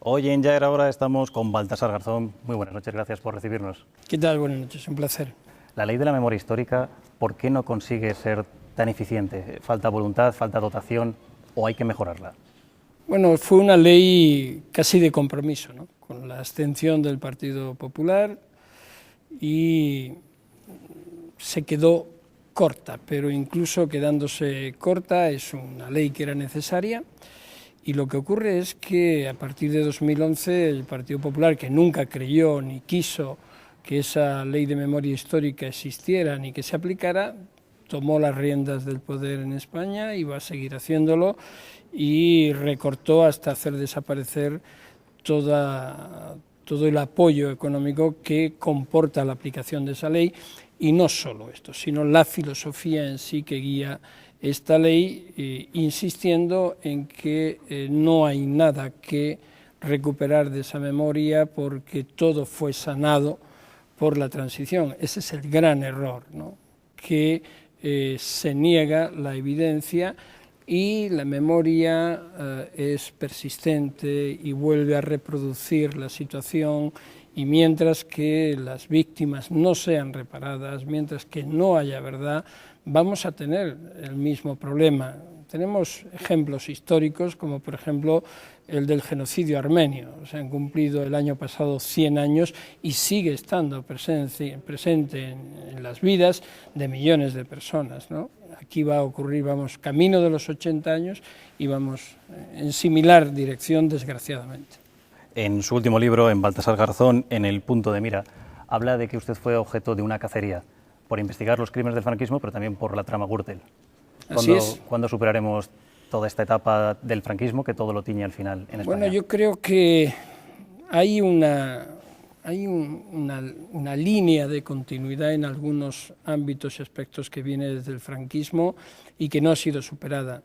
Hoy en Ya era hora estamos con Baltasar Garzón. Muy buenas noches, gracias por recibirnos. ¿Qué tal? Buenas noches, un placer. La ley de la memoria histórica, ¿por qué no consigue ser tan eficiente? ¿Falta voluntad, falta dotación o hay que mejorarla? Bueno, fue una ley casi de compromiso, ¿no? Con la abstención del Partido Popular y se quedó corta, pero incluso quedándose corta es una ley que era necesaria. Y lo que ocurre es que a partir de 2011 el Partido Popular, que nunca creyó ni quiso que esa ley de memoria histórica existiera ni que se aplicara, tomó las riendas del poder en España y va a seguir haciéndolo y recortó hasta hacer desaparecer todo el apoyo económico que comporta la aplicación de esa ley, y no solo esto, sino la filosofía en sí que guía esta ley, insistiendo en que no hay nada que recuperar de esa memoria porque todo fue sanado por la transición. Ese es el gran error, ¿no? Que se niega la evidencia y la memoria es persistente y vuelve a reproducir la situación, y mientras que las víctimas no sean reparadas, mientras que no haya verdad, vamos a tener el mismo problema. Tenemos ejemplos históricos como por ejemplo el del genocidio armenio. Se han cumplido el año pasado 100 años y sigue estando presente en las vidas de millones de personas, ¿no? Aquí va a ocurrir, vamos camino de los 80 años y vamos en similar dirección, desgraciadamente. En su último libro, en Baltasar Garzón, en El punto de mira, habla de que usted fue objeto de una cacería por investigar los crímenes del franquismo, pero también por la trama Gürtel. ¿Cuándo superaremos toda esta etapa del franquismo que todo lo tiñe al final en España? Bueno, yo creo que hay una línea de continuidad en algunos ámbitos y aspectos que viene desde el franquismo y que no ha sido superada.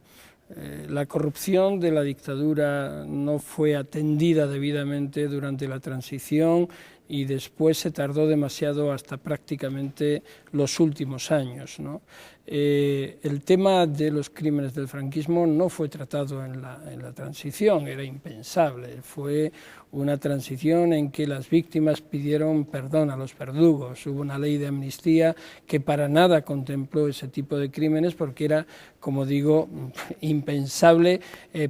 La corrupción de la dictadura no fue atendida debidamente durante la transición y después se tardó demasiado hasta prácticamente los últimos años, ¿no? El tema de los crímenes del franquismo no fue tratado en la transición, era impensable, fue una transición en que las víctimas pidieron perdón a los verdugos, hubo una ley de amnistía que para nada contempló ese tipo de crímenes porque era, como digo, impensable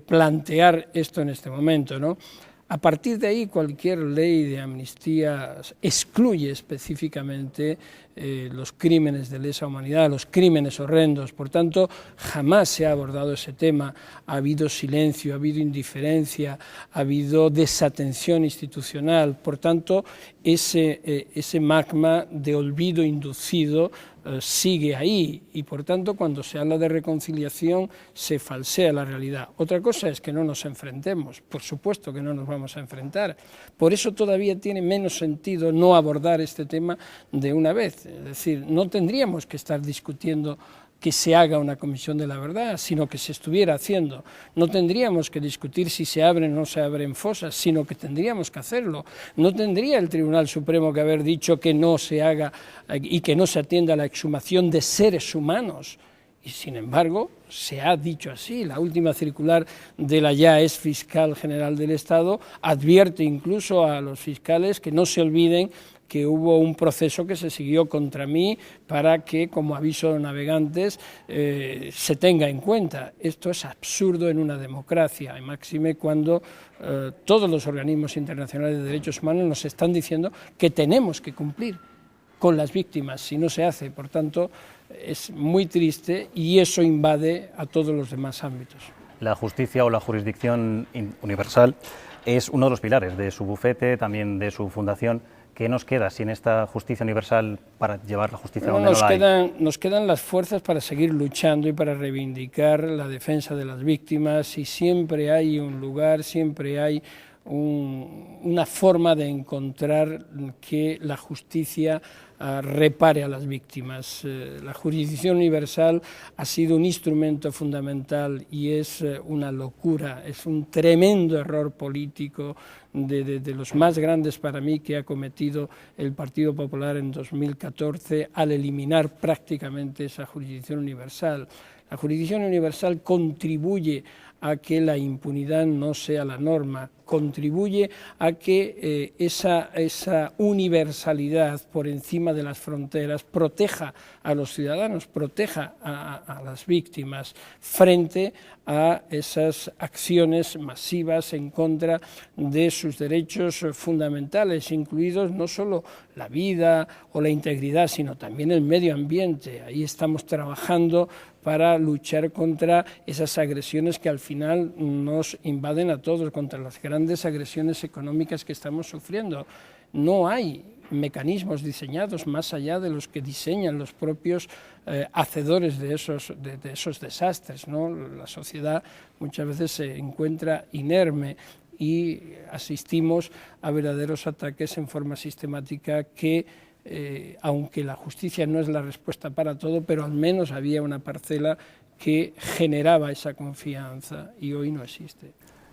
plantear esto en este momento, ¿no? A partir de ahí, cualquier ley de amnistía excluye específicamente los crímenes de lesa humanidad, los crímenes horrendos. Por tanto, jamás se ha abordado ese tema. Ha habido silencio, ha habido indiferencia, ha habido desatención institucional. Por tanto, ese magma de olvido inducido sigue ahí, y por tanto cuando se habla de reconciliación se falsea la realidad. Otra cosa es que no nos enfrentemos, por supuesto que no nos vamos a enfrentar, por eso todavía tiene menos sentido no abordar este tema de una vez, es decir, no tendríamos que estar discutiendo que se haga una comisión de la verdad, sino que se estuviera haciendo. No tendríamos que discutir si se abren o no se abren fosas, sino que tendríamos que hacerlo. No tendría el Tribunal Supremo que haber dicho que no se haga y que no se atienda a la exhumación de seres humanos. Y sin embargo, se ha dicho así. La última circular de la ya ex fiscal general del Estado advierte incluso a los fiscales que no se olviden que hubo un proceso que se siguió contra mí para que, como aviso de navegantes, se tenga en cuenta. Esto es absurdo en una democracia, y máxime cuando todos los organismos internacionales de derechos humanos nos están diciendo que tenemos que cumplir con las víctimas si no se hace. Por tanto, es muy triste y eso invade a todos los demás ámbitos. La justicia o la jurisdicción universal es uno de los pilares de su bufete, también de su fundación. ¿Qué nos queda sin esta justicia universal para llevar la justicia donde no la hay? Nos quedan las fuerzas para seguir luchando y para reivindicar la defensa de las víctimas, y siempre hay un lugar, siempre hay una forma de encontrar que la justicia repare a las víctimas. La jurisdicción universal ha sido un instrumento fundamental y es una locura, es un tremendo error político de los más grandes para mí que ha cometido el Partido Popular en 2014 al eliminar prácticamente esa jurisdicción universal. La jurisdicción universal contribuye a que la impunidad no sea la norma, contribuye a que esa universalidad por encima de las fronteras proteja a los ciudadanos, proteja a las víctimas frente a esas acciones masivas en contra de sus derechos fundamentales, incluidos no solo la vida o la integridad, sino también el medio ambiente. Ahí estamos trabajando para luchar contra esas agresiones que al final nos invaden a todos, contra las grandes agresiones económicas que estamos sufriendo. No hay mecanismos diseñados más allá de los que diseñan los propios hacedores de esos desastres, ¿no? La sociedad muchas veces se encuentra inerme y asistimos a verdaderos ataques en forma sistemática que, aunque la justicia no es la respuesta para todo, pero al menos había una parcela que generaba esa confianza y hoy no existe.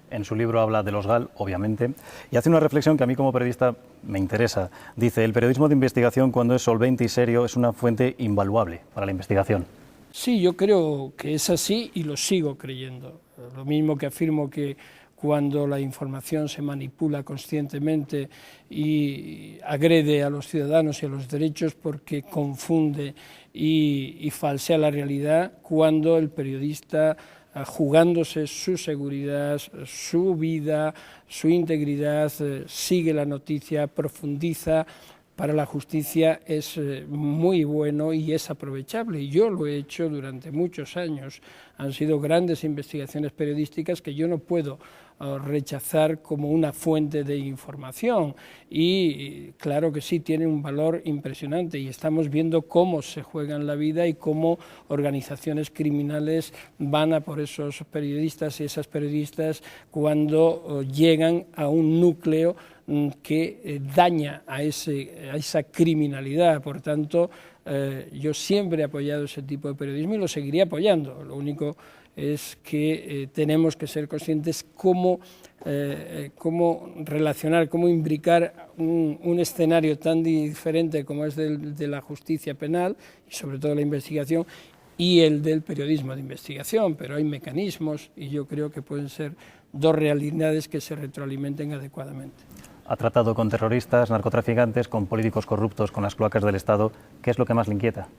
En su libro habla de los GAL, obviamente, y hace una reflexión que a mí como periodista me interesa. Dice, el periodismo de investigación, cuando es solvente y serio, es una fuente invaluable para la investigación. Sí, yo creo que es así y lo sigo creyendo. Lo mismo que afirmo que cuando la información se manipula conscientemente y agrede a los ciudadanos y a los derechos porque confunde y falsea la realidad, cuando el periodista, jugándose su seguridad, su vida, su integridad, sigue la noticia, profundiza, para la justicia es muy bueno y es aprovechable. Y yo lo he hecho durante muchos años. Han sido grandes investigaciones periodísticas que yo no puedo rechazar como una fuente de información y claro que sí tiene un valor impresionante y estamos viendo cómo se juegan la vida y cómo organizaciones criminales van a por esos periodistas y esas periodistas cuando llegan a un núcleo que daña a esa criminalidad. Por tanto, yo siempre he apoyado ese tipo de periodismo y lo seguiré apoyando. Lo único es que tenemos que ser conscientes cómo relacionar, cómo imbricar un escenario tan diferente como es de la justicia penal y sobre todo la investigación y el del periodismo de investigación, pero hay mecanismos y yo creo que pueden ser dos realidades que se retroalimenten adecuadamente. Ha tratado con terroristas, narcotraficantes, con políticos corruptos, con las cloacas del Estado. ¿Qué es lo que más le inquieta?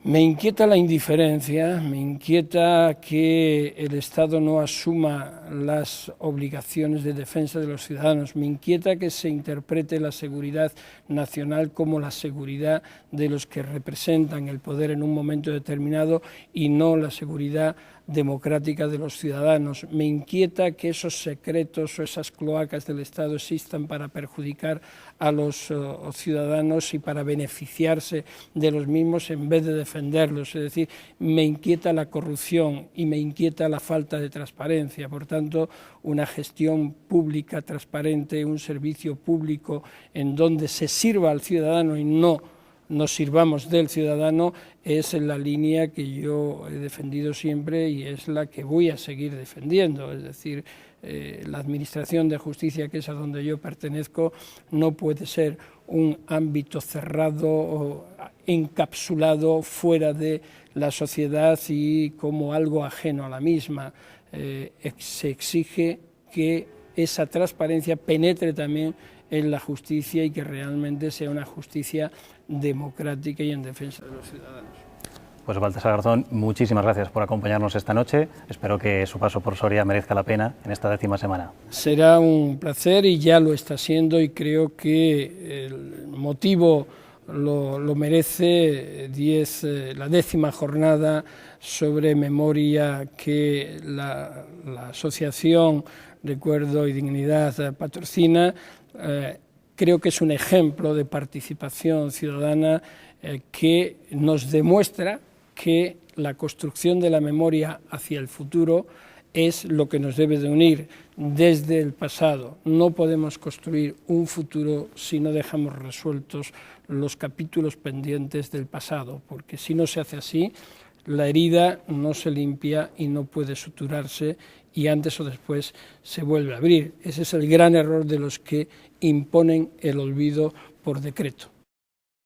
Me inquieta la indiferencia, me inquieta que el Estado no asuma las obligaciones de defensa de los ciudadanos, me inquieta que se interprete la seguridad nacional como la seguridad de los que representan el poder en un momento determinado y no la seguridad democrática de los ciudadanos. Me inquieta que esos secretos o esas cloacas del Estado existan para perjudicar a los ciudadanos y para beneficiarse de los mismos en vez de defenderlos. Es decir, me inquieta la corrupción y me inquieta la falta de transparencia. Por tanto, una gestión pública transparente, un servicio público en donde se sirva al ciudadano y no nos sirvamos del ciudadano es la línea que yo he defendido siempre y es la que voy a seguir defendiendo. Es decir, la Administración de Justicia, que es a donde yo pertenezco, no puede ser un ámbito cerrado o encapsulado fuera de la sociedad y como algo ajeno a la misma. Se exige que esa transparencia penetre también en la justicia y que realmente sea una justicia democrática y en defensa de los ciudadanos. Pues Baltasar Garzón, muchísimas gracias por acompañarnos esta noche. Espero que su paso por Soria merezca la pena en esta 10ª semana. Será un placer y ya lo está siendo y creo que el motivo lo merece la 10ª jornada sobre memoria que la Asociación Recuerdo y Dignidad patrocina. Creo que es un ejemplo de participación ciudadana que nos demuestra que la construcción de la memoria hacia el futuro es lo que nos debe de unir desde el pasado. No podemos construir un futuro si no dejamos resueltos los capítulos pendientes del pasado, porque si no se hace así, la herida no se limpia y no puede suturarse y antes o después se vuelve a abrir. Ese es el gran error de los que imponen el olvido por decreto.